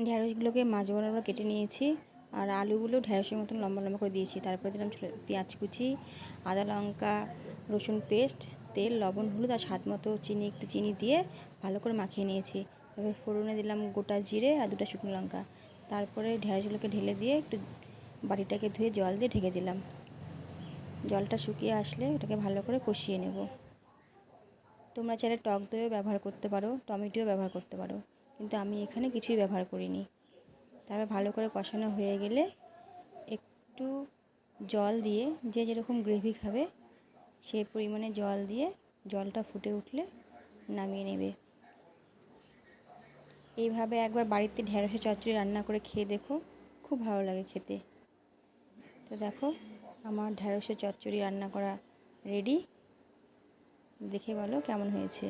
ঢ্যাঁড়সগুলোকে মাছ বরাবর কেটে নিয়েছি, আর আলুগুলো ঢ্যাঁড়সের মতন লম্বা লম্বা করে দিয়েছি। তারপরে দিলাম পেঁয়াজ কুচি, আদা লঙ্কা রসুন পেস্ট, তেল, লবণ, হলুদ আর স্বাদ মতো চিনি, একটু চিনি দিয়ে ভালো করে মাখিয়ে নিয়েছি। তারপরে ফোড়নে দিলাম গোটা জিরে আর 2টা শুকনো লঙ্কা। তারপরে ঢ্যাঁড়সগুলোকে ঢেলে দিয়ে একটু বাটিটাকে ধুয়ে জল দিয়ে ঢেকে দিলাম। জলটা শুকিয়ে আসলে ওটাকে ভালো করে কষিয়ে নেব। তোমরা চাইলে টক দইও ব্যবহার করতে পারো, টমেটোও ব্যবহার করতে পারো, কিন্তু আমি এখানে কিছুই ব্যবহার করিনি। তারপর ভালো করে কষানো হয়ে গেলে একটু জল দিয়ে, যে যেরকম গ্রেভি খাবে সেই পরিমাণে জল দিয়ে, জলটা ফুটে উঠলে নামিয়ে নেবে। এইভাবে একবার বাড়িতে ঢ্যাঁড়সের চচ্চড়ি রান্না করে খেয়ে দেখো, খুব ভালো লাগে খেতে। তো দেখো আমার ঢ্যাঁড়সের চচ্চড়ি রান্না করা রেডি। দেখে বলো কেমন হয়েছে।